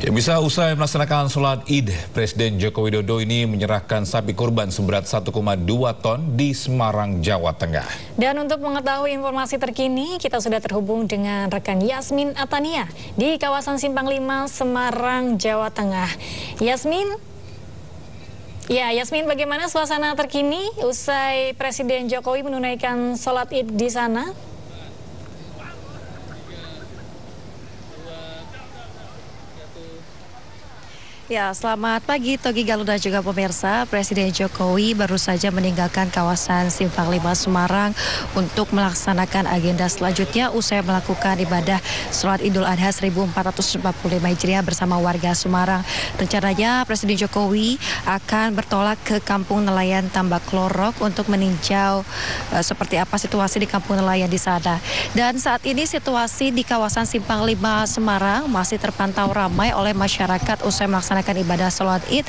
Ya, bisa usai melaksanakan sholat Id, Presiden Joko Widodo ini menyerahkan sapi kurban seberat 1,2 ton di Semarang, Jawa Tengah. Dan untuk mengetahui informasi terkini, kita sudah terhubung dengan rekan Yasmin Atania di kawasan Simpang 5, Semarang, Jawa Tengah. Yasmin, bagaimana suasana terkini usai Presiden Jokowi menunaikan sholat Id di sana? Ya, selamat pagi Togi Galuh dan juga pemirsa. Presiden Jokowi baru saja meninggalkan kawasan Simpang 5 Semarang untuk melaksanakan agenda selanjutnya usai melakukan ibadah sholat Idul Adha 1445 Hijriah bersama warga Semarang. Rencananya Presiden Jokowi akan bertolak ke Kampung Nelayan Tambak Lorok untuk meninjau seperti apa situasi di Kampung Nelayan di sana. Dan saat ini situasi di kawasan Simpang 5 Semarang masih terpantau ramai oleh masyarakat usai melaksanakan ibadah sholat Id,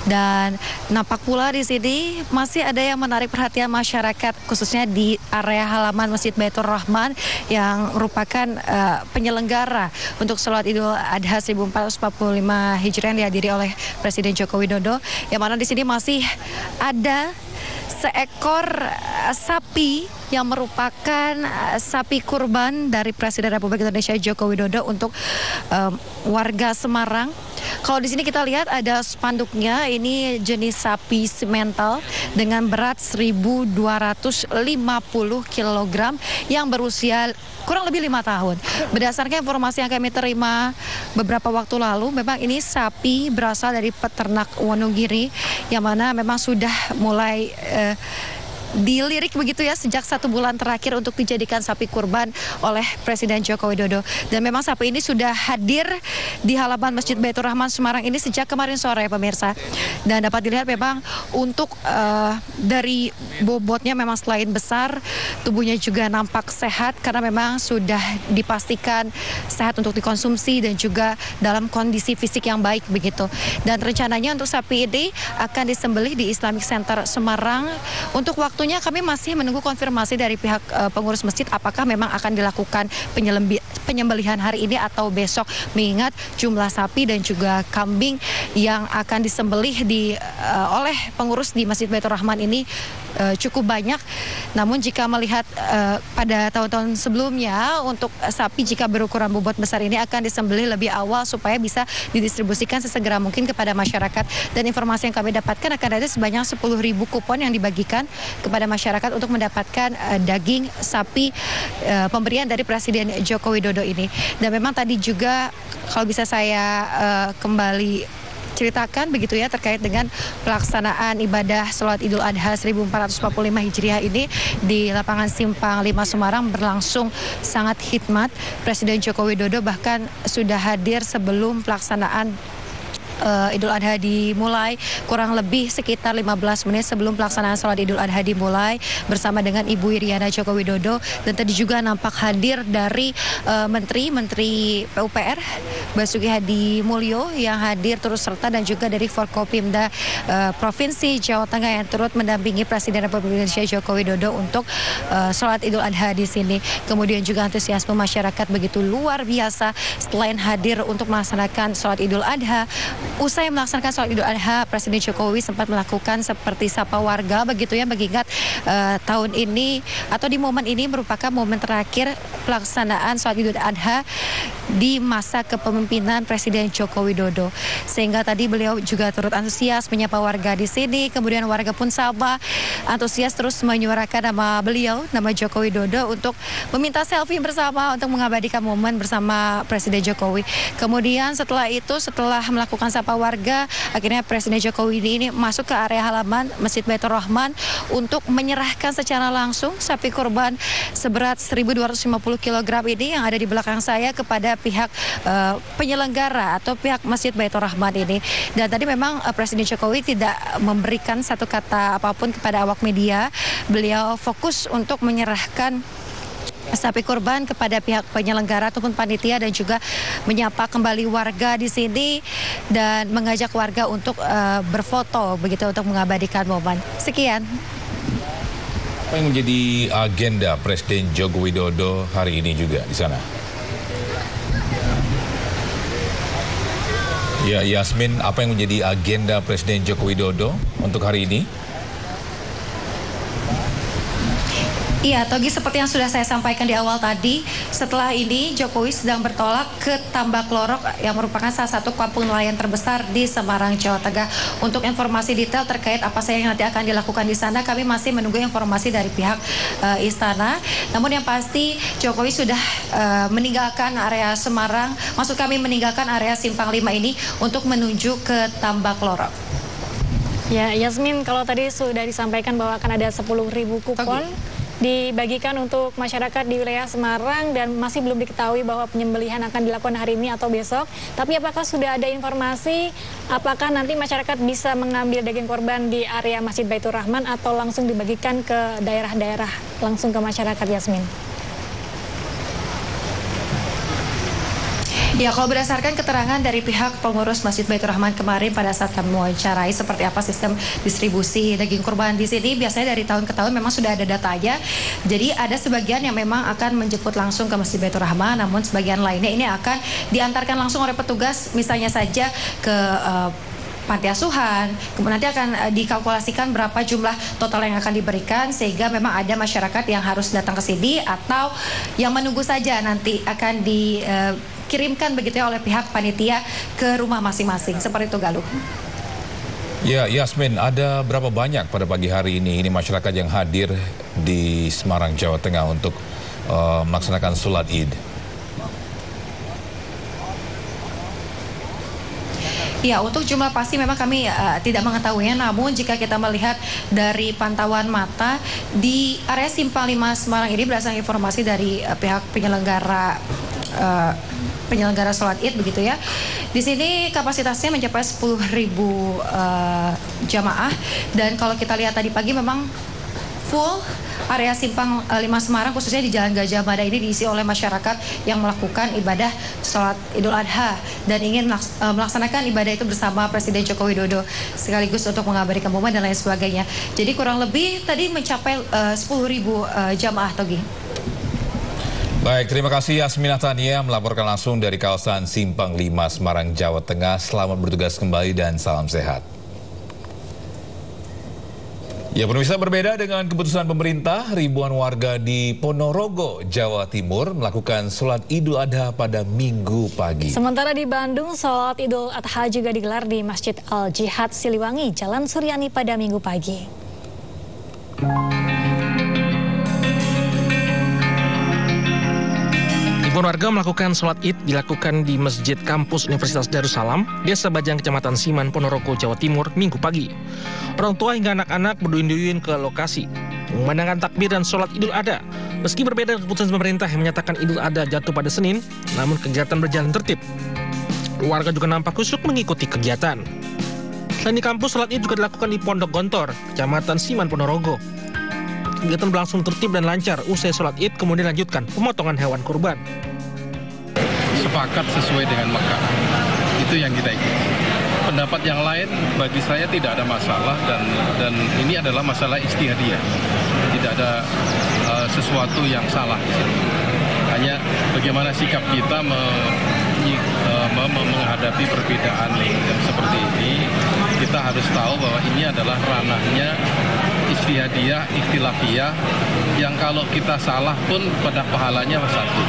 dan nampak pula di sini masih ada yang menarik perhatian masyarakat khususnya di area halaman Masjid Baitur Rahman yang merupakan penyelenggara untuk sholat Idul Adha 1445 Hijriah yang dihadiri oleh Presiden Joko Widodo, yang mana di sini masih ada seekor sapi yang merupakan sapi kurban dari Presiden Republik Indonesia Joko Widodo untuk warga Semarang. Kalau di sini kita lihat ada spanduknya, ini jenis sapi simental dengan berat 1.250 kg yang berusia kurang lebih 5 tahun. Berdasarkan informasi yang kami terima beberapa waktu lalu, memang ini sapi berasal dari peternak Wonogiri yang mana memang sudah mulai dilirik begitu ya sejak 1 bulan terakhir untuk dijadikan sapi kurban oleh Presiden Joko Widodo. Dan memang sapi ini sudah hadir di halaman Masjid Baitur Rahman Semarang ini sejak kemarin sore, pemirsa. Dan dapat dilihat memang untuk dari bobotnya memang selain besar, tubuhnya juga nampak sehat karena memang sudah dipastikan sehat untuk dikonsumsi dan juga dalam kondisi fisik yang baik begitu. Dan rencananya untuk sapi ini akan disembelih di Islamic Center Semarang. Untuk waktunya kami masih menunggu konfirmasi dari pihak pengurus masjid apakah memang akan dilakukan penyembelihan hari ini atau besok, mengingat jumlah sapi dan juga kambing yang akan disembelih oleh pengurus di Masjid Baitur Rahman ini cukup banyak. Namun jika melihat pada tahun-tahun sebelumnya, untuk sapi jika berukuran bobot besar ini akan disembelih lebih awal supaya bisa didistribusikan sesegera mungkin kepada masyarakat. Dan informasi yang kami dapatkan akan ada sebanyak 10.000 kupon yang dibagikan kepada masyarakat untuk mendapatkan daging sapi pemberian dari Presiden Joko Widodo ini. Dan memang tadi juga kalau bisa saya kembali ceritakan begitu ya terkait dengan pelaksanaan ibadah sholat Idul Adha 1445 Hijriah ini di lapangan Simpang 5 Semarang berlangsung sangat hikmat. Presiden Joko Widodo bahkan sudah hadir sebelum pelaksanaan Idul Adha dimulai, kurang lebih sekitar 15 menit sebelum pelaksanaan sholat Idul Adha dimulai bersama dengan Ibu Iriana Joko Widodo. Dan tadi juga nampak hadir dari Menteri PUPR Basuki Hadi Mulyo yang hadir turut serta, dan juga dari Forkopimda Provinsi Jawa Tengah yang turut mendampingi Presiden Republik Indonesia Joko Widodo untuk sholat Idul Adha di sini. Kemudian juga antusiasme masyarakat begitu luar biasa selain hadir untuk melaksanakan sholat Idul Adha. Usai melaksanakan sholat Idul Adha, Presiden Jokowi sempat melakukan seperti sapa warga begitu ya, mengingat tahun ini atau di momen ini merupakan momen terakhir pelaksanaan sholat Idul Adha di masa kepemimpinan Presiden Joko Widodo. Sehingga tadi beliau juga turut antusias menyapa warga di sini, kemudian warga pun sama antusias terus menyuarakan nama beliau, nama Joko Widodo, untuk meminta selfie bersama untuk mengabadikan momen bersama Presiden Jokowi. Kemudian setelah itu, setelah melakukan sapa warga, akhirnya Presiden Jokowi ini masuk ke area halaman Masjid Baitur Rahman untuk menyerahkan secara langsung sapi kurban seberat 1.250 kg ini yang ada di belakang saya kepada pihak penyelenggara atau pihak Masjid Baitur Rahman ini. Dan tadi memang Presiden Jokowi tidak memberikan satu kata apapun kepada awak media. Beliau fokus untuk menyerahkan sapi kurban kepada pihak penyelenggara ataupun panitia, dan juga menyapa kembali warga di sini dan mengajak warga untuk berfoto begitu untuk mengabadikan momen. Sekian. Apa yang menjadi agenda Presiden Joko Widodo hari ini juga di sana? Ya, Yasmin, apa yang menjadi agenda Presiden Joko Widodo untuk hari ini? Iya, Togi, seperti yang sudah saya sampaikan di awal tadi, setelah ini Jokowi sedang bertolak ke Tambak Lorok yang merupakan salah satu kampung nelayan terbesar di Semarang, Jawa Tengah. Untuk informasi detail terkait apa saja yang nanti akan dilakukan di sana, kami masih menunggu informasi dari pihak istana. Namun yang pasti Jokowi sudah meninggalkan area Semarang, maksud kami meninggalkan area Simpang 5 ini untuk menuju ke Tambak Lorok. Ya, Yasmin, kalau tadi sudah disampaikan bahwa akan ada 10.000 kupon dibagikan untuk masyarakat di wilayah Semarang dan masih belum diketahui bahwa penyembelihan akan dilakukan hari ini atau besok. Tapi apakah sudah ada informasi apakah nanti masyarakat bisa mengambil daging korban di area Masjid Baitur Rahman atau langsung dibagikan ke daerah-daerah langsung ke masyarakat, Yasmin? Ya, kalau berdasarkan keterangan dari pihak pengurus Masjid Baitur Rahman kemarin pada saat kami mewawancarai seperti apa sistem distribusi daging kurban di sini, biasanya dari tahun ke tahun memang sudah ada datanya. Jadi ada sebagian yang memang akan menjemput langsung ke Masjid Baitur Rahman, namun sebagian lainnya ini akan diantarkan langsung oleh petugas, misalnya saja ke panti asuhan, kemudian nanti akan dikalkulasikan berapa jumlah total yang akan diberikan, sehingga memang ada masyarakat yang harus datang ke sini atau yang menunggu saja nanti akan dikirimkan begitu ya oleh pihak panitia ke rumah masing-masing. Seperti itu, Galuh. Ya, Yasmin, ada berapa banyak pada pagi hari ini masyarakat yang hadir di Semarang, Jawa Tengah untuk melaksanakan sholat Id? Ya, untuk jumlah pasti memang kami tidak mengetahuinya, namun jika kita melihat dari pantauan mata di area Simpang 5 Semarang ini berdasarkan informasi dari pihak penyelenggara sholat Id begitu ya. Di sini kapasitasnya mencapai 10.000 jamaah, dan kalau kita lihat tadi pagi memang full area Simpang 5 Semarang, khususnya di Jalan Gajah Mada ini diisi oleh masyarakat yang melakukan ibadah sholat Idul Adha dan ingin melaksanakan ibadah itu bersama Presiden Joko Widodo, sekaligus untuk mengabadikan momen dan lain sebagainya. Jadi kurang lebih tadi mencapai 10.000 jamaah, Togi. Baik, terima kasih Yasmin Atania melaporkan langsung dari kawasan Simpang 5 Semarang, Jawa Tengah. Selamat bertugas kembali dan salam sehat. Ya, pemirsa, berbeda dengan keputusan pemerintah, ribuan warga di Ponorogo, Jawa Timur melakukan sholat Idul Adha pada Minggu pagi. Sementara di Bandung, sholat Idul Adha juga digelar di Masjid Al-Jihad Siliwangi, Jalan Suryani pada Minggu pagi. Ribuan warga melakukan sholat Id dilakukan di Masjid Kampus Universitas Darussalam, Desa Bajang, Kecamatan Siman, Ponorogo, Jawa Timur, Minggu pagi. Orang tua hingga anak-anak berduyun-duyun ke lokasi, memandangkan takbir dan sholat Idul Adha. Meski berbeda dengan keputusan pemerintah yang menyatakan Idul Adha jatuh pada Senin, namun kegiatan berjalan tertib. Warga juga nampak khusyuk mengikuti kegiatan. Selain di kampus, sholat Id juga dilakukan di Pondok Gontor, Kecamatan Siman, Ponorogo. Kegiatan berlangsung tertib dan lancar. Usai sholat Id kemudian lanjutkan pemotongan hewan kurban. Sepakat sesuai dengan Mekah, itu yang kita ikuti. Pendapat yang lain bagi saya tidak ada masalah, dan ini adalah masalah ijtihadiyah. Tidak ada sesuatu yang salah di sini. Hanya bagaimana sikap kita menghadapi perbedaan yang seperti ini. Kita harus tahu bahwa ini adalah ranahnya ijtihadiyah, ikhtilafiyah, yang kalau kita salah pun pada pahalanya satu,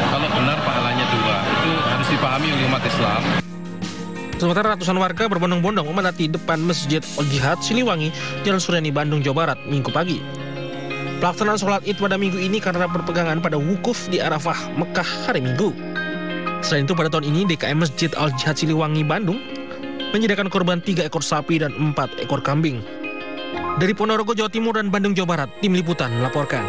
kalau benar pahalanya dua. Itu harus dipahami oleh umat Islam. Sementara ratusan warga berbondong-bondong memadati depan Masjid Al-Jihad Siliwangi, Jalan Suryani, Bandung, Jawa Barat, Minggu pagi. Pelaksanaan sholat Id pada minggu ini karena berpegangan pada wukuf di Arafah, Mekah hari Minggu. Selain itu, pada tahun ini DKM Masjid Al-Jihad Siliwangi, Bandung menyediakan korban 3 ekor sapi dan 4 ekor kambing. Dari Ponorogo, Jawa Timur dan Bandung, Jawa Barat, tim liputan melaporkan.